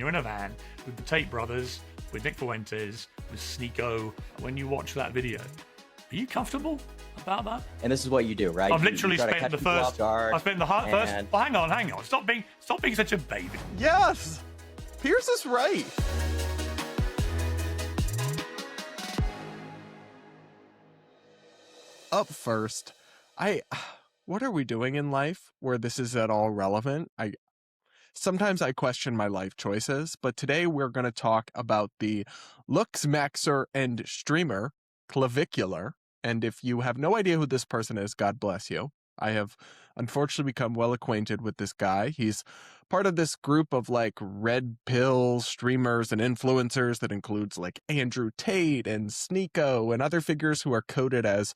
you're in a van with the Tate brothers, with Nick Fuentes, with Sneeko, when you watch that video. Are you comfortable about that? And this is what you do, right? I've literally spent the first. Well, hang on. Stop being such a baby. Yes, Piers is right. Up first, what are we doing in life where this is at all relevant? Sometimes I question my life choices, but today we're going to talk about the looksmaxxer and streamer Clavicular. And if you have no idea who this person is, God bless you. I have unfortunately become well acquainted with this guy. He's part of this group of like red pill streamers and influencers that includes like Andrew Tate and Sneeko and other figures who are coded as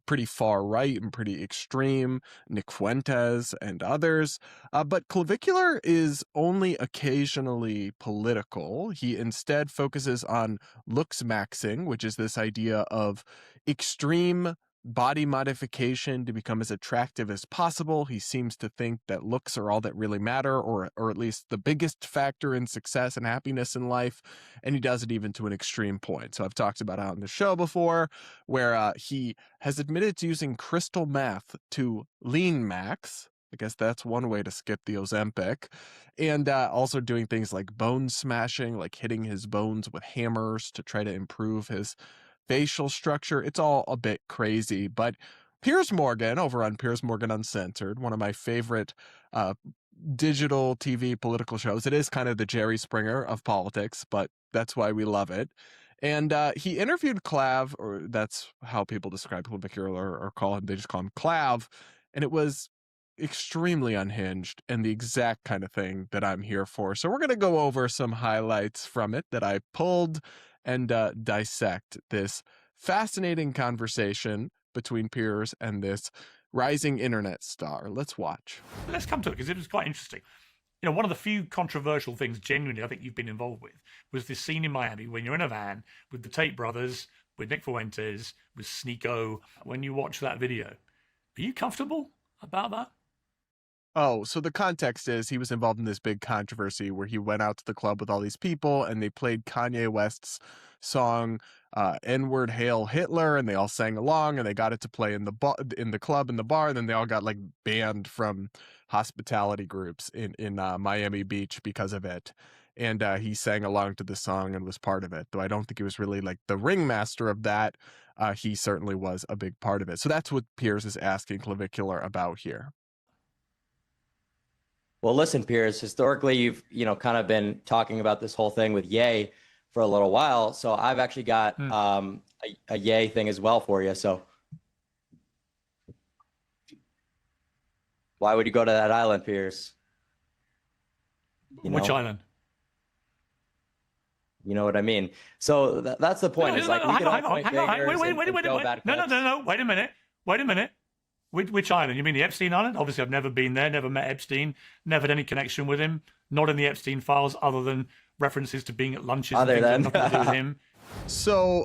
pretty far right and pretty extreme, Nick Fuentes and others. But Clavicular is only occasionally political. He instead focuses on looksmaxxing, which is this idea of extreme body modification to become as attractive as possible. He seems to think that looks are all that really matter, or at least the biggest factor in success and happiness in life. And he does it even to an extreme point. So I've talked about it on the show before, where he has admitted to using crystal meth to lean max. I guess that's one way to skip the Ozempic. And also doing things like bone smashing, like hitting his bones with hammers to try to improve his facial structure. It's all a bit crazy, but Piers Morgan over on Piers Morgan Uncensored, one of my favorite digital TV political shows. It is kind of the Jerry Springer of politics, but that's why we love it. And he interviewed Clav, or that's how people describe Clavicular or call him. They just call him Clav. And it was extremely unhinged and the exact kind of thing that I'm here for. So we're going to go over some highlights from it that I pulled and dissect this fascinating conversation between Piers and this rising internet star. Let's watch. Let's come to it because it was quite interesting. You know, one of the few controversial things genuinely I think you've been involved with was this scene in Miami when you're in a van with the Tate brothers, with Nick Fuentes, with Sneeko. When you watch that video, are you comfortable about that? Oh, so the context is he was involved in this big controversy where he went out to the club with all these people and they played Kanye West's song N-word Hail Hitler, and they all sang along and they got it to play in the club, in the bar, and then they all got like banned from hospitality groups in Miami Beach because of it. And he sang along to the song and was part of it, though I don't think he was really like the ringmaster of that. He certainly was a big part of it. So that's what Piers is asking Clavicular about here. Well, listen, Piers, historically, you've, kind of been talking about this whole thing with Ye for a little while. So I've actually got a Ye thing as well for you. So why would you go to that island, Piers? Which island? You know what I mean? So that's the point. It's like, hang on. Wait a minute. Which island? You mean the Epstein Island? Obviously, I've never been there, never met Epstein, never had any connection with him, not in the Epstein files other than references to being at lunches and things that have nothing to do with him. So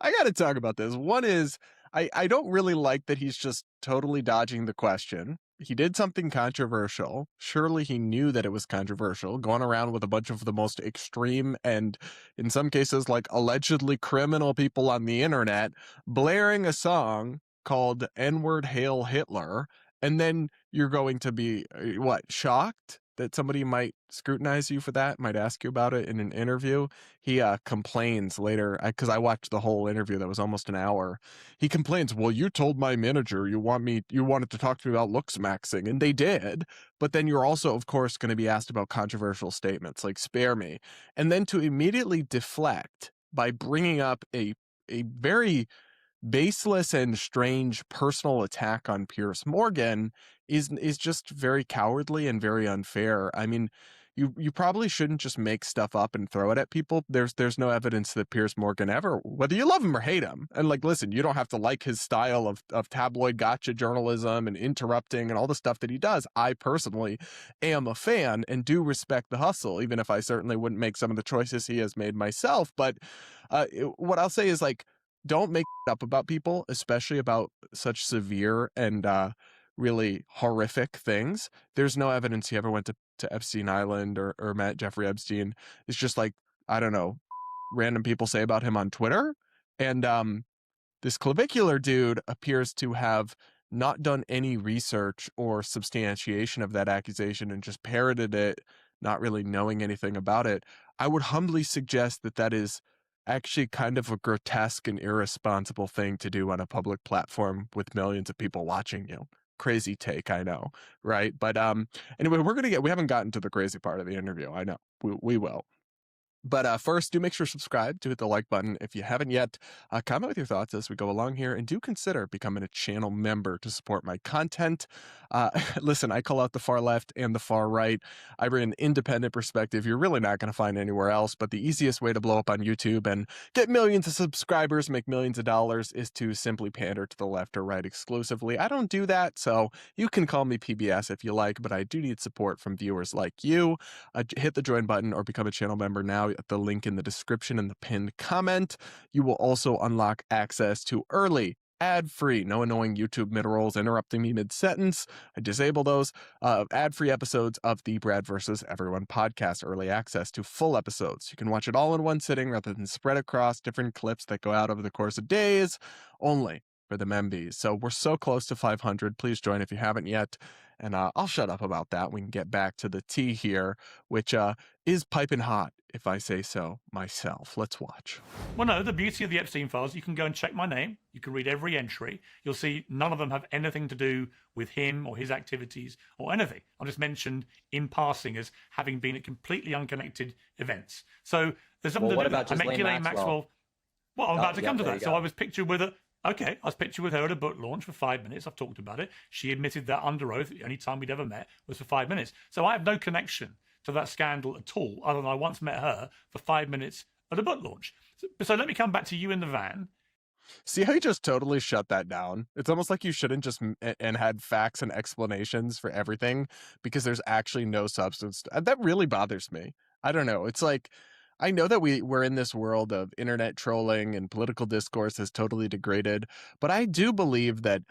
I got to talk about this. One is I don't really like that he's just totally dodging the question. He did something controversial. Surely he knew that it was controversial, going around with a bunch of the most extreme and in some cases like allegedly criminal people on the internet, blaring a song called N-word Hail Hitler, and then you're going to be, shocked that somebody might scrutinize you for that, might ask you about it in an interview. He complains later, because I watched the whole interview that was almost an hour. He complains, well, you told my manager you wanted to talk to me about looksmaxxing, and they did, but then you're also, of course, going to be asked about controversial statements, like spare me. And then to immediately deflect by bringing up a very baseless and strange personal attack on Piers Morgan is just very cowardly and very unfair. I mean, you probably shouldn't just make stuff up and throw it at people. There's no evidence that Piers Morgan ever, whether you love him or hate him, and like, listen, you don't have to like his style of tabloid gotcha journalism and interrupting and all the stuff that he does. I personally am a fan and do respect the hustle, even if I certainly wouldn't make some of the choices he has made myself. But what I'll say is, like, don't make up about people, especially about such severe and really horrific things. There's no evidence he ever went to Epstein Island or met Jeffrey Epstein. It's just like, I don't know, random people say about him on Twitter. And this Clavicular dude appears to have not done any research or substantiation of that accusation and just parroted it, not really knowing anything about it. I would humbly suggest that that is actually kind of a grotesque and irresponsible thing to do on a public platform with millions of people watching you. Crazy take, I know, right? But anyway, we haven't gotten to the crazy part of the interview. I know we will. But first, do make sure to subscribe, do hit the like button if you haven't yet. Comment with your thoughts as we go along here, and do consider becoming a channel member to support my content. Listen, I call out the far left and the far right. I bring an independent perspective you're really not going to find anywhere else, but the easiest way to blow up on YouTube and get millions of subscribers, make millions of dollars, is to simply pander to the left or right exclusively. I don't do that, so you can call me PBS if you like, but I do need support from viewers like you. Hit the join button or become a channel member now at the link in the description and the pinned comment. You will also unlock access to early, ad-free, no annoying YouTube mid-rolls interrupting me mid-sentence. I disable those. Ad-free episodes of the Brad vs. Everyone podcast, early access to full episodes. You can watch it all in one sitting rather than spread across different clips that go out over the course of days, only for the members. So we're so close to 500. Please join if you haven't yet. And I'll shut up about that. We can get back to the tea here, which is piping hot, if I say so myself. Let's watch. Well, no, the beauty of the Epstein files, you can go and check my name. You can read every entry. You'll see none of them have anything to do with him or his activities or anything. I'm just mentioned in passing as having been at completely unconnected events. So there's something Well, what to do. about I met Ghislaine Ghislaine Maxwell. Well, I'm about to come to that. So I was pictured with I was pictured with her at a book launch for 5 minutes. I've talked about it. She admitted that under oath, the only time we'd ever met was for 5 minutes. So I have no connection to that scandal at all, other than I once met her for 5 minutes at a book launch. So let me come back to you in the van. See how you just totally shut that down? It's almost like you shouldn't just and had facts and explanations for everything because there's actually no substance. That really bothers me. I don't know. It's like, I know that we're in this world of internet trolling and political discourse has totally degraded, but I do believe that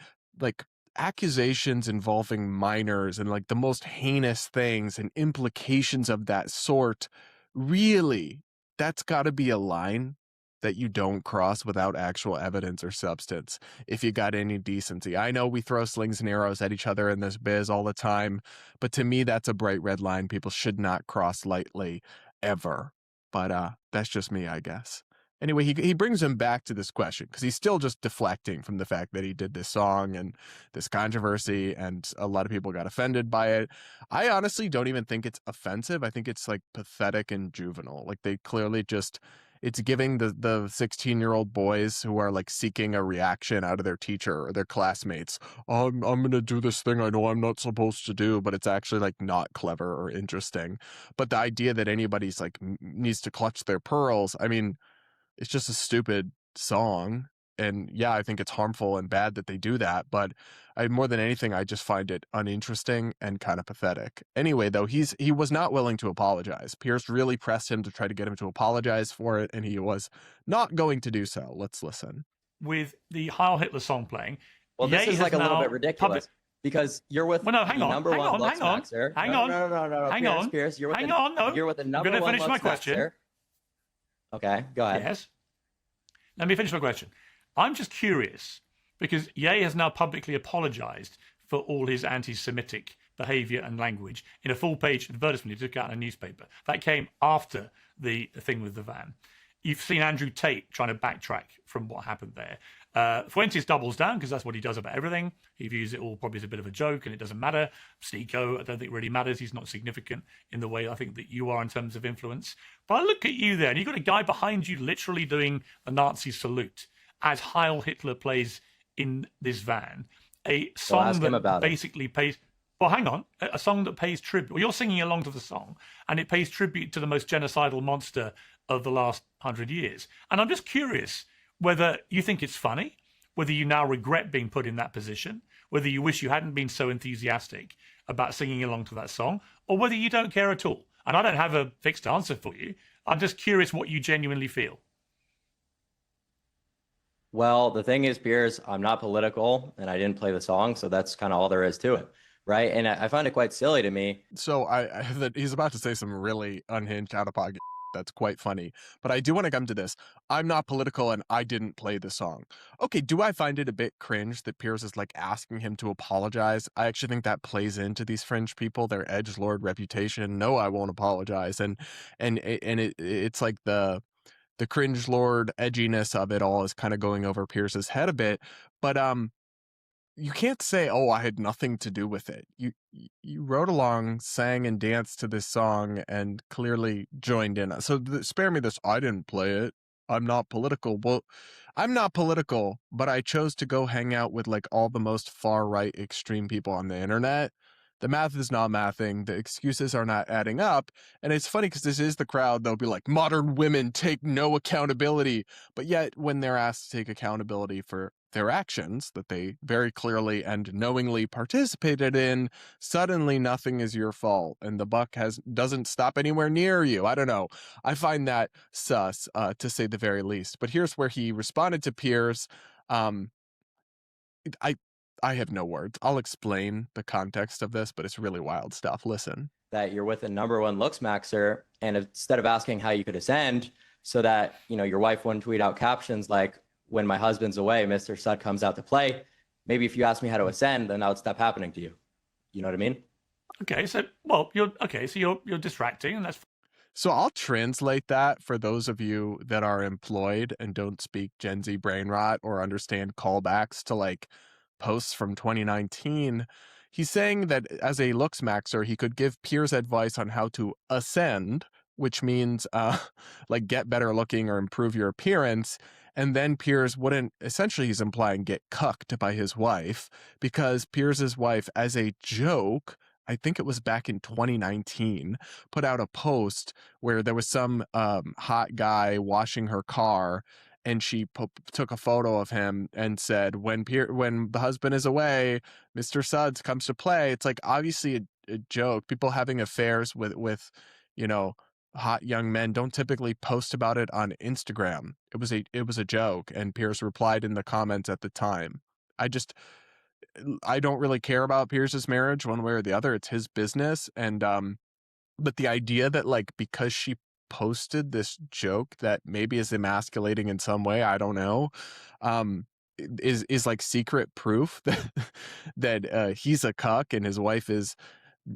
like accusations involving minors and like the most heinous things and implications of that sort, really, that's got to be a line that you don't cross without actual evidence or substance if you got any decency. I know we throw slings and arrows at each other in this biz all the time, but to me, that's a bright red line people should not cross lightly, ever. But that's just me, I guess. Anyway, he brings him back to this question because he's still just deflecting from the fact that he did this song and this controversy, and a lot of people got offended by it. I honestly don't even think it's offensive. I think it's like pathetic and juvenile. Like they clearly just, it's giving the 16-year-old boys who are like seeking a reaction out of their teacher or their classmates. I'm going to do this thing I know I'm not supposed to do, but it's actually like not clever or interesting. But the idea that anybody's like needs to clutch their pearls, I mean, it's just a stupid song. And yeah, I think it's harmful and bad that they do that. But more than anything, I just find it uninteresting and kind of pathetic. Anyway, though, he was not willing to apologize. Piers really pressed him to try to get him to apologize for it, and he was not going to do so. Let's listen. With the Heil Hitler song playing. Well, this is like a little bit ridiculous because you're with number one looksmaxxer. Hang on. No, Piers, you're with you're with the number one looksmaxxer. I'm going to finish my question. Okay, go ahead. Yes. Let me finish my question. I'm just curious because Ye has now publicly apologized for all his anti-Semitic behavior and language in a full-page advertisement he took out in a newspaper. That came after the thing with the van. You've seen Andrew Tate trying to backtrack from what happened there. Fuentes doubles down because that's what he does about everything. He views it all probably as a bit of a joke and it doesn't matter. Sneeko, I don't think really matters. He's not significant in the way I think that you are in terms of influence. But I look at you there and you've got a guy behind you literally doing the Nazi salute as Heil Hitler plays in this van. A song that basically pays... Well, hang on. A song that pays tribute. Well, you're singing along to the song and it pays tribute to the most genocidal monster of the last 100 years. And I'm just curious whether you think it's funny, whether you now regret being put in that position, whether you wish you hadn't been so enthusiastic about singing along to that song, or whether you don't care at all. And I don't have a fixed answer for you. I'm just curious what you genuinely feel. Well, the thing is, Piers, I'm not political and I didn't play the song, so that's kind of all there is to it, right? And I find it quite silly to me. So I have that he's about to say some really unhinged, out of pocket. That's quite funny. But I do want to come to this. I'm not political and I didn't play the song. Okay, do I find it a bit cringe that Piers is like asking him to apologize? I actually think that plays into these fringe people, their edgelord reputation. No, I won't apologize. It's like the cringe lord edginess of it all is kind of going over Piers's head a bit. But you can't say, "Oh, I had nothing to do with it." You wrote along, sang and danced to this song, and clearly joined in. So spare me this. I didn't play it. I'm not political. Well, I'm not political, but I chose to go hang out with like all the most far right extreme people on the internet. The math is not mathing. The excuses are not adding up. And it's funny because this is the crowd. They'll be like, modern women take no accountability. But yet when they're asked to take accountability for their actions that they very clearly and knowingly participated in, suddenly nothing is your fault and the buck doesn't stop anywhere near you. I don't know. I find that sus, to say the very least. But here's where he responded to Piers. Um, I have no words. I'll explain the context of this, but it's really wild stuff. Listen. That you're with a #1 looksmaxxer, and instead of asking how you could ascend so that, you know, your wife wouldn't tweet out captions like, when my husband's away, Mr. Sut comes out to play. Maybe if you asked me how to ascend, then that would stop happening to you. You know what I mean? Okay, so well, you're distracting, and that's So I'll translate that for those of you that are employed and don't speak Gen Z brain rot or understand callbacks to like posts from 2019. He's saying that as a looksmaxxer, he could give Piers advice on how to ascend, which means like get better looking or improve your appearance. And then Piers wouldn't, essentially he's implying, get cucked by his wife, because Piers's wife, as a joke, I think it was back in 2019, put out a post where there was some hot guy washing her car, and she took a photo of him and said, when the husband is away, Mr. Suds comes to play. It's like obviously a joke. People having affairs with you know, hot young men don't typically post about it on Instagram. It was a joke, and Piers replied in the comments at the time. I don't really care about Piers's marriage one way or the other. It's his business. And but the idea that like because she posted this joke that maybe is emasculating in some way, I don't know, is like secret proof that he's a cuck and his wife is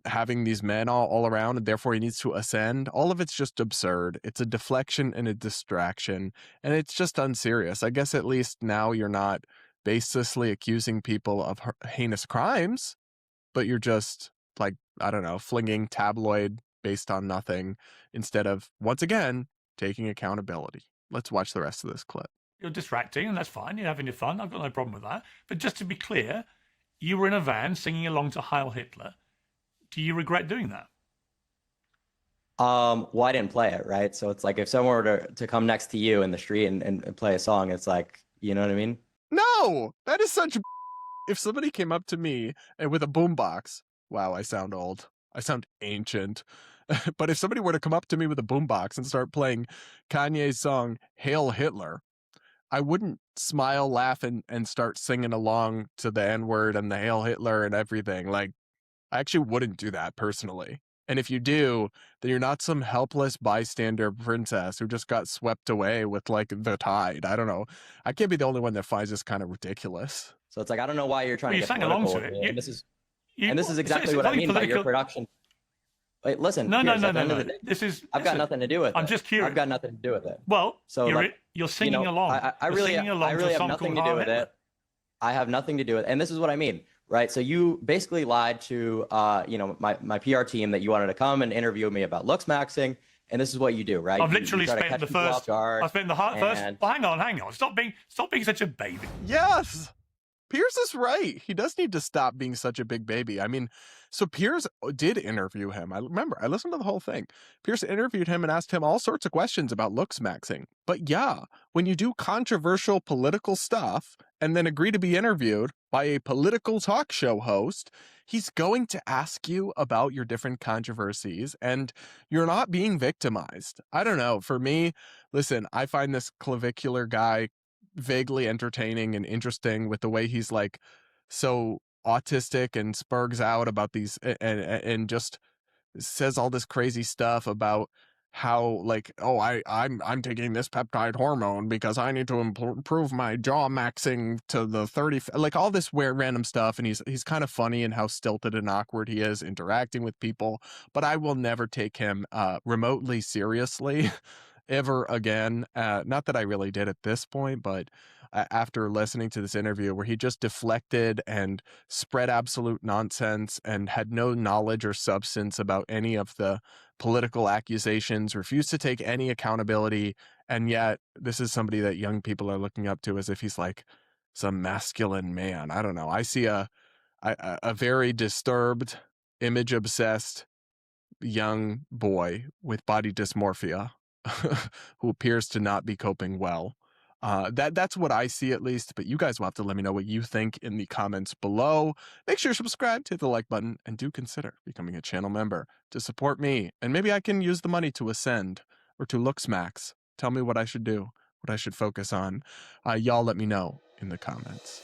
having these men all around and therefore he needs to ascend. All of it's just absurd. It's a deflection and a distraction, and it's just unserious. I guess at least now you're not baselessly accusing people of heinous crimes, but you're just like, I don't know, flinging tabloid based on nothing instead of, once again, taking accountability. Let's watch the rest of this clip. you're distracting, and that's fine. You're having your fun. I've got no problem with that. But just to be clear, you were in a van singing along to Heil Hitler. Do you regret doing that? Well, I didn't play it, right? So it's like if someone were to come next to you in the street and play a song, it's like, you know what I mean? No, that is such. If somebody came up to me and with a boombox, wow, I sound old. I sound ancient. But if somebody were to come up to me with a boombox and start playing Kanye's song "Hail Hitler," I wouldn't smile, laugh, and start singing along to the N-word and the "Hail Hitler" and everything. Like, I actually wouldn't do that personally. And if you do, then you're not some helpless bystander princess who just got swept away with like the tide. I don't know. I can't be the only one that finds this kind of ridiculous. So it's like, I don't know why you're trying Well, to you get sang along political to with it. me. And this is exactly what I mean by your production. Wait, listen. No. Piers, at the end of the day, I've got nothing to do with it. I'm just curious. I've got nothing to do with it. Well, so you're singing along. I really have nothing to do with it. I have nothing to do with it. And this is what I mean, right? So you basically lied to, my PR team that you wanted to come and interview me about looksmaxxing. And this is what you do, right? I've literally spent the first. Well, hang on. Stop being such a baby. Yes. Piers is right. He does need to stop being such a big baby. I mean, so Piers did interview him. I remember, I listened to the whole thing. Piers interviewed him and asked him all sorts of questions about looksmaxxing. But yeah, when you do controversial political stuff and then agree to be interviewed by a political talk show host, he's going to ask you about your different controversies, and you're not being victimized. I don't know. For me, listen, I find this Clavicular guy vaguely entertaining and interesting with the way he's like so autistic and spurgs out about these and just says all this crazy stuff about how like, oh, I'm taking this peptide hormone because I need to improve my jaw maxing to the 30, like all this weird random stuff. And he's kind of funny in how stilted and awkward he is interacting with people, but I will never take him remotely seriously ever again. Not that I really did at this point, but after listening to this interview where he just deflected and spread absolute nonsense and had no knowledge or substance about any of the political accusations, refused to take any accountability, and yet this is somebody that young people are looking up to as if he's like some masculine man. I don't know. I see a very disturbed, image obsessed young boy with body dysmorphia who appears to not be coping well. That's what I see, at least, but you guys will have to let me know what you think in the comments below. Make sure you subscribe, hit the like button, and do consider becoming a channel member to support me. And maybe I can use the money to ascend or to looksmaxx. Tell me what I should do, what I should focus on. Y'all let me know in the comments.